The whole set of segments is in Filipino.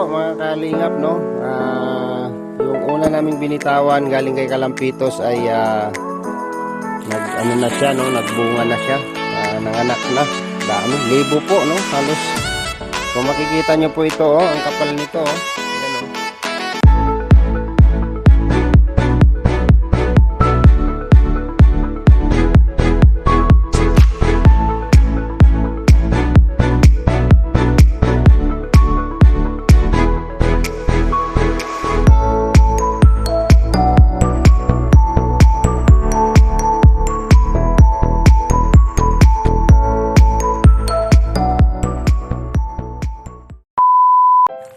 po mga kalingap, no? Yung una naming binitawan galing kay Kalampitos ay ano na siya, no? Nagbunga na siya. Nanganak na. Dami, libo po, no? Halos. Kung makikita nyo po ito, oh, ang kapal nito, oh. Ayan, oh.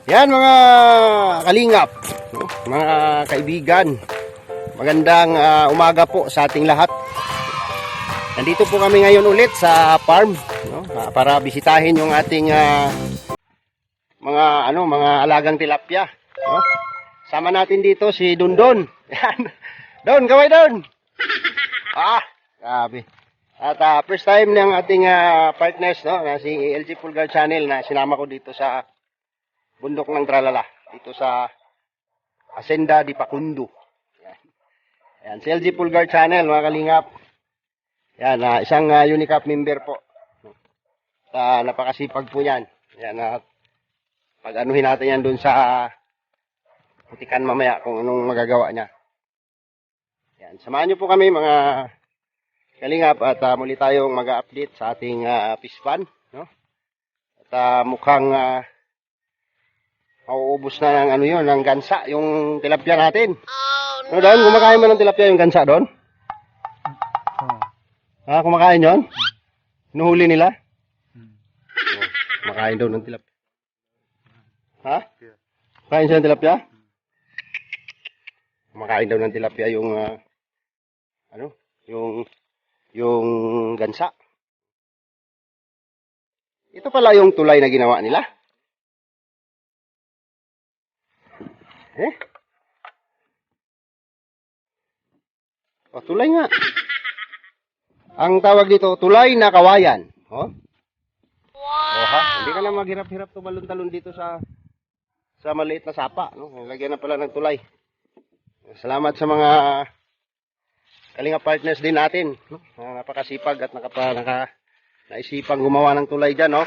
Yan mga kalingap, no? Mga kaibigan, magandang umaga po sa ating lahat. Nandito po kami ngayon ulit sa farm, no? Para bisitahin yung ating mga alagang tilapia, no? Sama natin dito si Dondon. Yan. Don, kaway Don. Grabe. At first time ng ating partners, no, na si LG Pulgar Channel na sinama ko dito sa bundok ng Tralala, dito sa Hacienda di Pacundo. Yan, si LG Pulgar Channel, mga kalingap. Yan, isang Unicap member po. Napakasipag po yan. Yan, pag-anuhin natin yan dun sa putikan mamaya kung anong magagawa niya. Yan, samahan niyo po kami mga kalingap at muli tayong mag-update sa ating fish pan, no? At mukhang mauubos na ng ng gansa, yung tilapia natin. Oh, no. Don, kumakain mo ng tilapia yung gansa, Don? Kumakain yun? Hinuhuli nila? Kumakain daw ng tilapia. Kumakain siya ng tilapia? Kumakain daw ng tilapia yung, yung gansa. Ito pala yung tulay na ginawa nila. Tulay nga. Ang tawag dito, tulay na kawayan. Oh. Wow. Hindi ka na maghirap-hirap tumalon-talon dito sa maliit na sapa, no? Lagyan na pala ng tulay. Salamat sa mga kalinga partners din natin, no? Napakasipag at naisipang gumawa ng tulay diyan, no?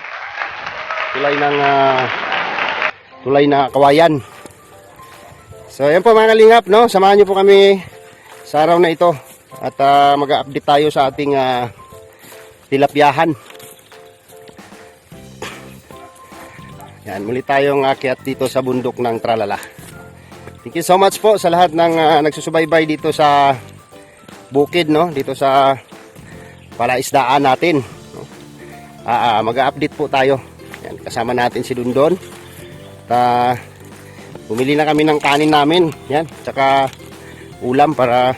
Tulay na kawayan. So, yan po mga kalingap, no? Samahan niyo po kami sa araw na ito at mag-update tayo sa ating tilapyahan. Yan, muli tayong akyat dito sa bundok ng Tralala. Thank you so much po sa lahat ng nagsusubaybay dito sa bukid, no? Dito sa palaisdaan natin, no? Mag-update po tayo. Yan, kasama natin si Dondon. Bumili na kami ng kanin namin, yan, tsaka ulam para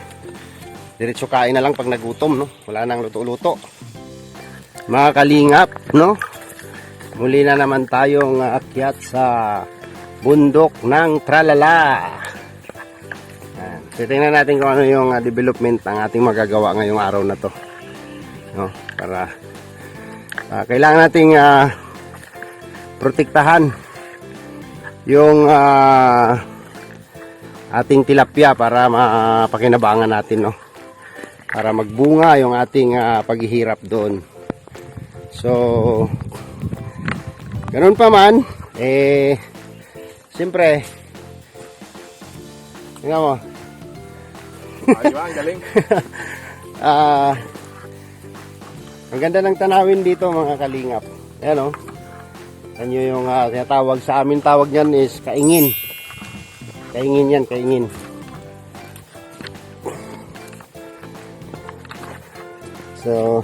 diretso kain na lang pag nagutom, no? Wala nang luto-luto. Mga kalingap, no? Muli na naman tayong aakyat sa bundok ng Tralala. Yan. Titingnan natin kung ano yung development ng ating magagawa ngayong araw na to, no? Para kailangan nating protektahan yung ating tilapia para mapakinabangan natin, no? Para magbunga yung ating paghihirap doon. So, ganun pa man, siyempre, tingnan mo. Ang galing. Ang ganda ng tanawin dito mga kalingap. Ayan, oh. Ano yung tinatawag sa amin, tawag niyan is kaingin. Kaingin yan, kaingin. So,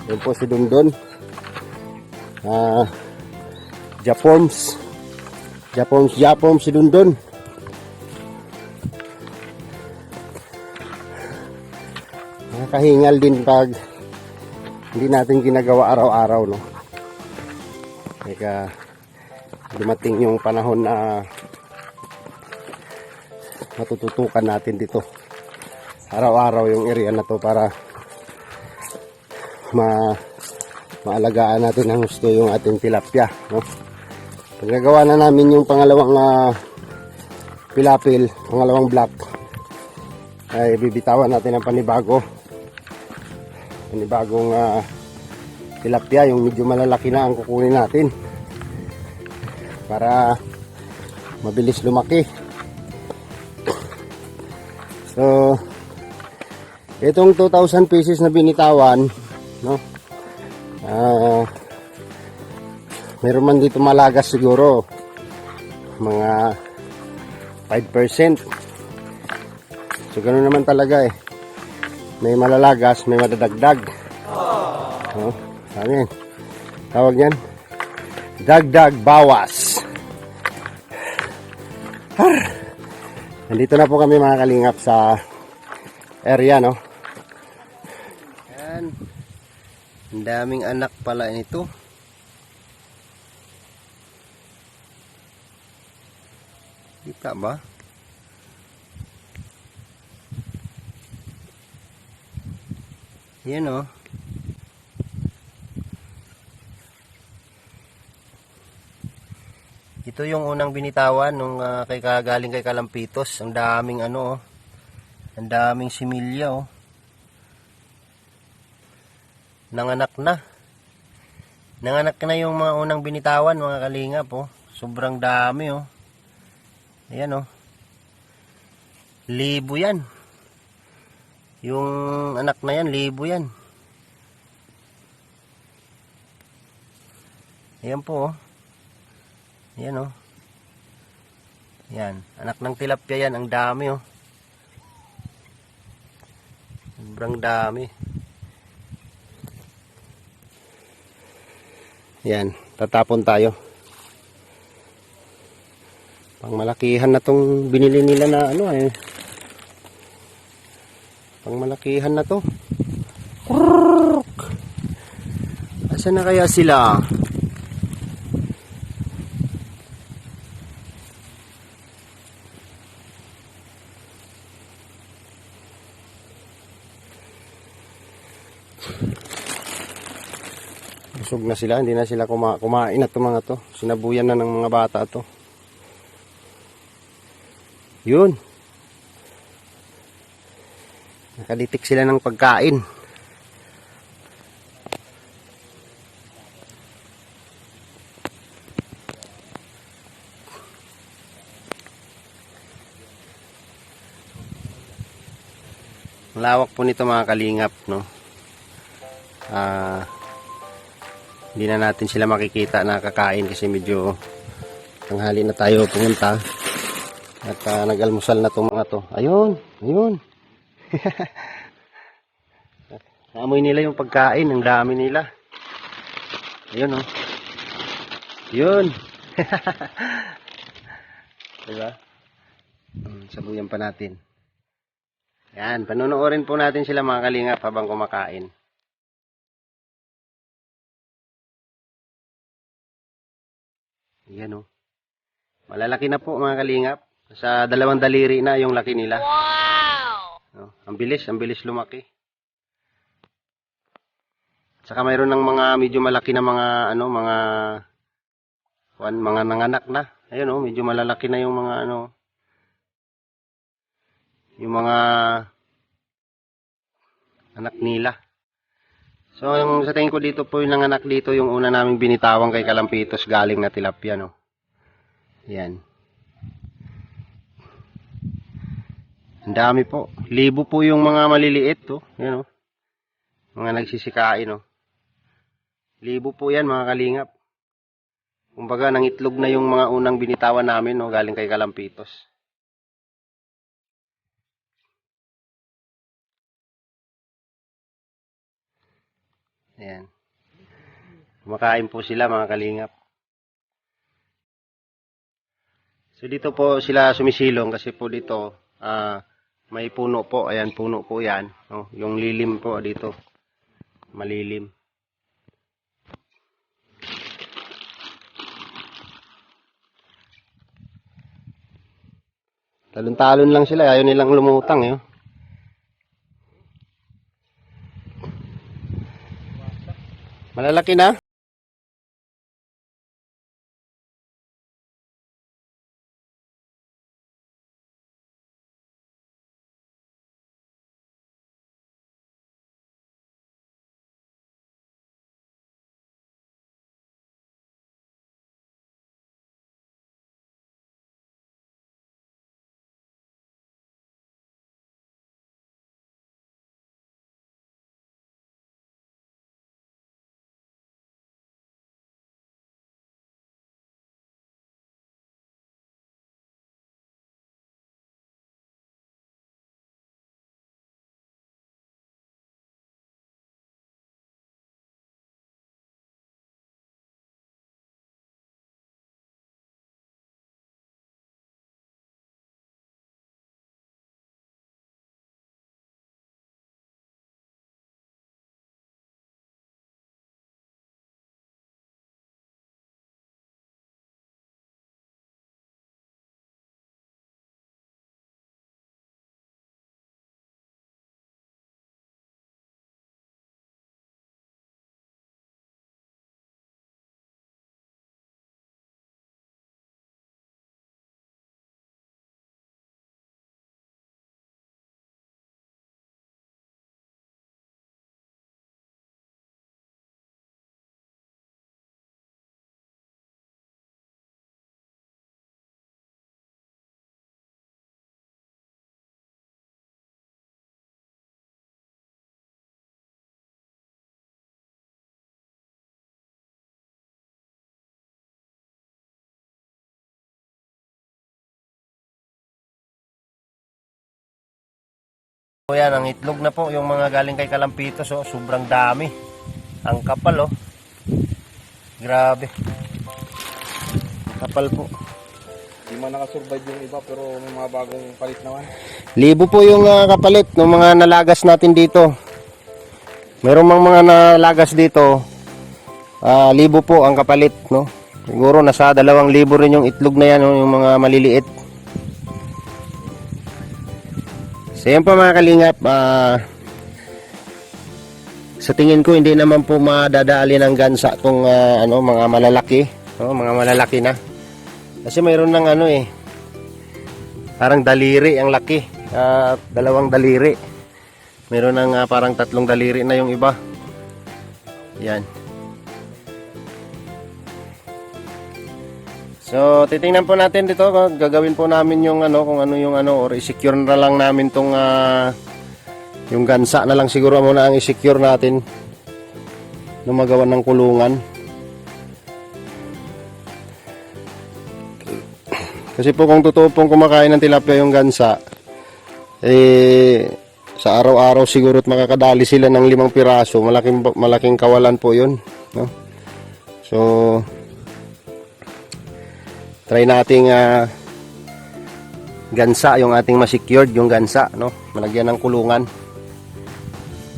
yun po si Dondon. Japoms si Dondon. Nakakahingal din pag hindi natin ginagawa araw-araw, no? Kaya dumating yung panahon na matututukan natin dito araw-araw yung area na to para maalagaan natin ng gusto yung ating tilapia, no? Pagkagawa na namin yung pangalawang pilapil, pangalawang block, ay bibitawan natin ang panibagong tilapia, yung medyo malalaki na ang kukunin natin para mabilis lumaki. So itong 2,000 pieces na binitawan, no, meron man dito malagas siguro mga 5%. So ganoon naman talaga eh, may malalagas, may madadagdag. No? Ano yan? Tawag yan? Dagdag bawas. Nandito na po kami mga kalingap sa area, no? Yan. Ang daming anak pala nito. Kita ba? Yan, oh. Ito yung unang binitawan nung galing kay Kalampitos. Ang daming ano, oh. Ang daming similya, oh. Nanganak na. Nanganak na yung mga unang binitawan, mga kalingap, oh. Sobrang dami, oh. Ayan, oh. Libo yan. Yung anak na yan, libo yan. Ayan po, oh. Ayan, oh. Yan, anak ng tilapia yan, ang dami, oh. Sobrang dami. Yan, tatapon tayo. Pangmalakihan na tong binili nila na ano eh. Pangmalakihan na to. Asan na kaya sila? Busog na sila, hindi na sila kumain na to mga to. Sinabuyan na ng mga bata to. Yun. Nakalitik sila ng pagkain. Lawak po nito mga kalingap, no? Hindi na natin sila makikita na kakain kasi medyo tanghali na tayo pumunta. At nag-almusal na itong mga to. Ayun, ayun. Naamoy nila yung pagkain, ang dami nila. Ayun, oh. Yun. Diba? Sabuyan pa natin. Yan, panonoorin po natin sila mga kalingap habang kumakain. Yan, oh. Malalaki na po mga kalingap. Sa 2 daliri na yung laki nila. Wow! No, ang bilis lumaki. Saka mayroon ng mga medyo malaki na mga ano, mga nanganak na. Ayun, oh, medyo malalaki na yung mga ano, yung mga anak nila. So, sa tingin ko dito po yung nanganak dito, yung una naming binitawang kay Kalampitos galing na tilapia, no. Yan. Ang dami po. Libo po yung mga maliliit, oh. Yan, oh. Mga nagsisikain, oh. Libo po yan, mga kalingap. Kumbaga, nangitlog na yung mga unang binitawan namin, oh, galing kay Kalampitos. Ayan. Kumakain po sila, mga kalingap. So, dito po sila sumisilong kasi po dito, may puno po. Ayan, puno po yan. Oh, yung lilim po dito. Malilim. Talon-talon lang sila. Ayaw nilang lumutang. Eh. Malalaki na. So yan, ang itlog na po, yung mga galing kay Kalampitos, oh, sobrang dami. Ang kapal, oh. Grabe. Kapal po. Hindi man nakasurvive yung iba pero may mga bagong palit naman. Libo po yung kapalit ng mga nalagas natin dito. Merong mga nalagas dito, libo po ang kapalit, no? Siguro nasa 2,000 rin yung itlog na yan, no? Yung mga maliliit. So yan po mga kalingap, sa tingin ko hindi naman po madadali ng gansa tong mga malalaki, no? Mga malalaki na. Kasi mayroon ng parang daliri ang laki, 2 daliri. Mayroon ng parang 3 daliri na yung iba. Yan. So, titingnan po natin dito, gagawin po namin yung kung ano yung or i-secure na lang namin tong yung gansa na lang siguro muna ang i-secure natin nung magawa ng kulungan. Kasi po kung totoo pong kumakain ng tilapia yung gansa, sa araw-araw siguro makakadali sila ng 5 piraso, malaking kawalan po yun, no? So, try nating gansa yung ating ma-secured yung gansa, no? Malagyan ng kulungan.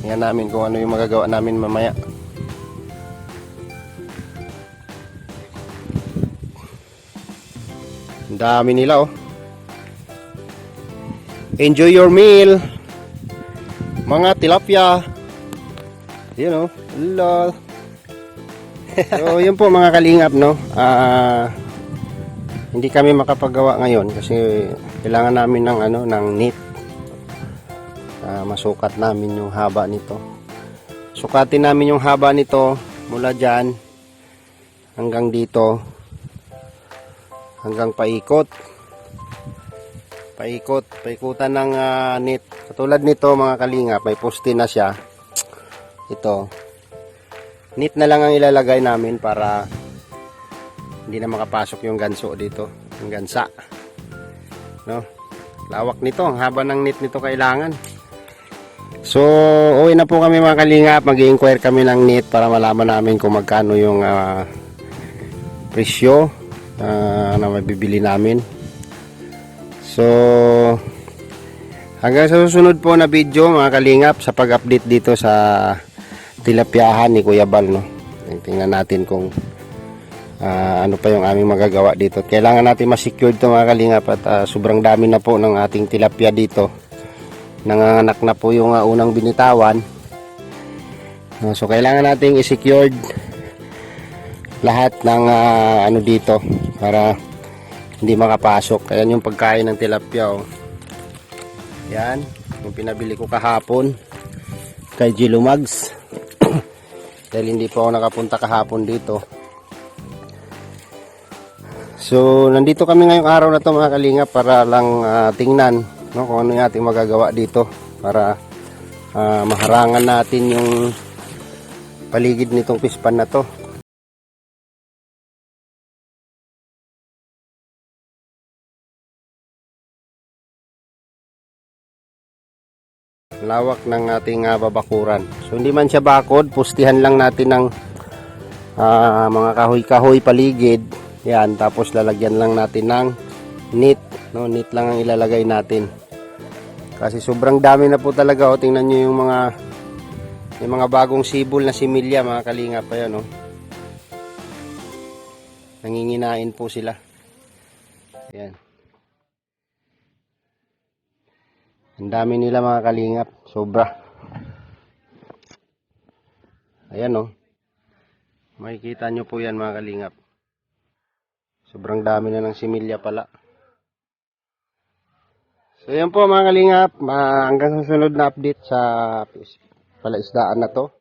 Tingnan namin kung ano yung magagawa namin mamaya. Ang dami nila, oh. Enjoy your meal, mga tilapia. You know, lol. So, yun po mga kalingap, no? Hindi kami makapagawa ngayon kasi kailangan namin ng ng net. Masukat namin yung haba nito. Sukatin namin yung haba nito mula diyan hanggang dito. Hanggang paikot. Paikutan ng net. Katulad nito mga kalingap, may poste na siya. Ito. Net na lang ang ilalagay namin para hindi na makapasok yung ganso dito, yung gansa, no? Lawak nito, ang haba ng net nito kailangan. So, uwi na po kami mga kalingap, mag-i-inquire kami ng net para malaman namin kung magkano yung presyo na mabibili namin. So, hanggang sa susunod po na video mga kalingap sa pag-update dito sa tilapiahan ni Kuya Bal, no? Tingnan natin kung ano pa yung aming magagawa dito. Kailangan natin ma-secure ito mga kalingap at sobrang dami na po ng ating tilapia dito. Nanganganak na po yung unang binitawan. So kailangan nating i-secured lahat ng dito para hindi makapasok. Ayan yung pagkain ng tilapia, oh. Yan, yung pinabili ko kahapon kay Gilumags. Dahil hindi po ako nakapunta kahapon dito. So, nandito kami ngayong araw na to mga kalingap para lang tingnan, no, kung ano yung ating magagawa dito para maharangan natin yung paligid nitong pispan na to. Lawak ng ating babakuran. So, hindi man siya bakod, pustihan lang natin ng mga kahoy-kahoy paligid. Yan, tapos lalagyan lang natin ng net, no? Net lang ang ilalagay natin. Kasi sobrang dami na po talaga, oh. Tingnan niyo yung mga bagong sibol na similya, mga kalingap pa yan, oh. Nanginginain po sila. Yan. Ang dami nila mga kalingap, sobra. Ayan, oh. Makikita nyo po yan mga kalingap. Sobrang dami na ng similya pala. So yan po mga kalingap, hanggang sa sunod na update sa palaisdaan na to.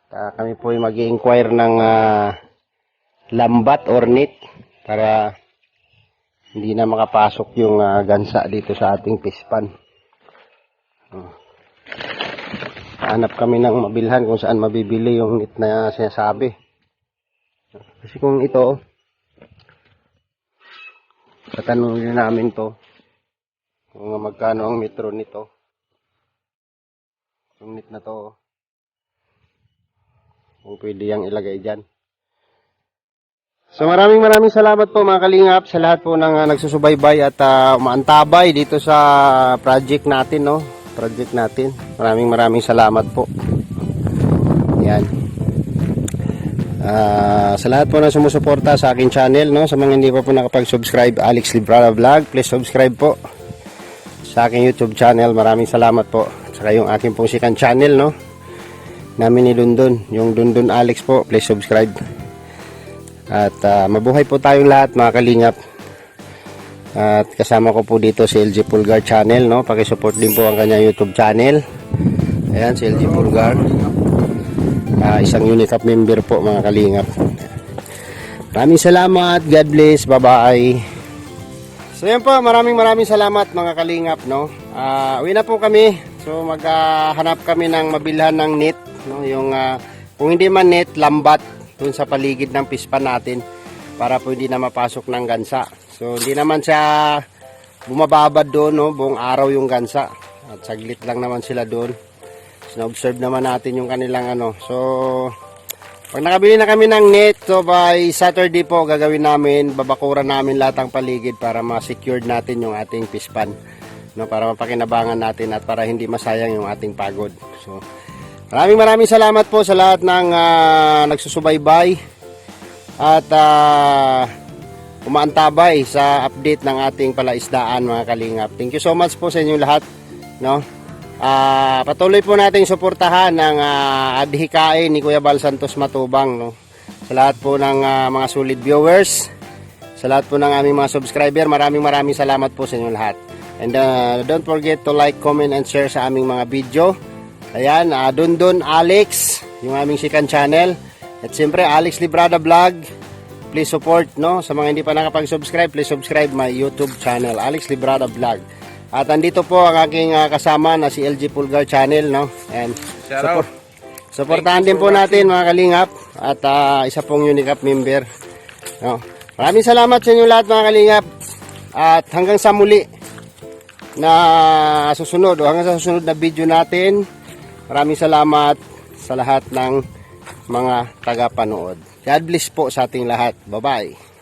Kami po ay mag-i-inquire ng lambat or net para hindi na makapasok yung gansa dito sa ating pispan. Hanap kami ng mabilhan kung saan mabibili yung net na sinasabi. Kasi kung ito, tatanungin namin to kung magkano ang metro nito. Yung net na to. Kung pwede yang ilagay dyan. So maraming salamat po mga kalingap sa lahat po ng nagsusubaybay at umaantabay dito sa project natin, no? Project natin. Maraming salamat po. Yan. Sa lahat po na sumusuporta sa akin channel, no? Sa mga hindi pa po nakapag-subscribe, Alex Librada Vlog, please subscribe po sa aking YouTube channel. Maraming salamat po. Saka yung aking pong second channel, no? Namin ni Dundon, yung Dundon Alex po, please subscribe. At mabuhay po tayong lahat mga kalingap. At kasama ko po dito si LG Pulgar channel, no? Paki-support din po ang kanyang YouTube channel. Ayan si LG Pulgar. Isang Unicap member po mga kalingap. Maraming salamat. God bless. Bye-bye. So yan po, maraming salamat mga kalingap, no? Uwi na po kami. So maghanap kami ng mabilhan ng net, no? Yung kung hindi man net, lambat dun sa paligid ng pispan natin para po hindi na mapasok ng gansa. So hindi naman siya bumababad doon, no? Buong araw yung gansa. At saglit lang naman sila doon. So na-observe naman natin yung kanilang ano. So pag nakabili na kami ng net, so by Saturday po gagawin namin, babakuran namin lahat ng paligid para ma-secured natin yung ating pispan, no? Para mapakinabangan natin at para hindi masayang yung ating pagod. So maraming salamat po sa lahat ng nagsusubaybay at umaantabay sa update ng ating palaisdaan mga kalingap. Thank you so much po sa inyong lahat, no? Patuloy po nating suportahan ng adhikain ni Kuya Bal Santos Matubang, no? Sa lahat po ng mga solid viewers, sa lahat po ng aming mga subscriber, maraming salamat po sa inyong lahat. And don't forget to like, comment, and share sa aming mga video. Ayan, Dundon Alex, yung aming second channel. At siyempre, Alex Librada Vlog. Please support, no? Sa mga hindi pa nakapag-subscribe, please subscribe my YouTube channel, Alex Librada Vlog. At andito po ang aking kasama na si LG Pulgar channel, no? And supportahan din po natin mga kalingap. At isa pong Unicap member, no? Maraming salamat sa inyo lahat mga kalingap. At hanggang sa muli na susunod o hanggang sa susunod na video natin. Maraming salamat sa lahat ng mga tagapanood. God bless po sa ating lahat. Bye-bye.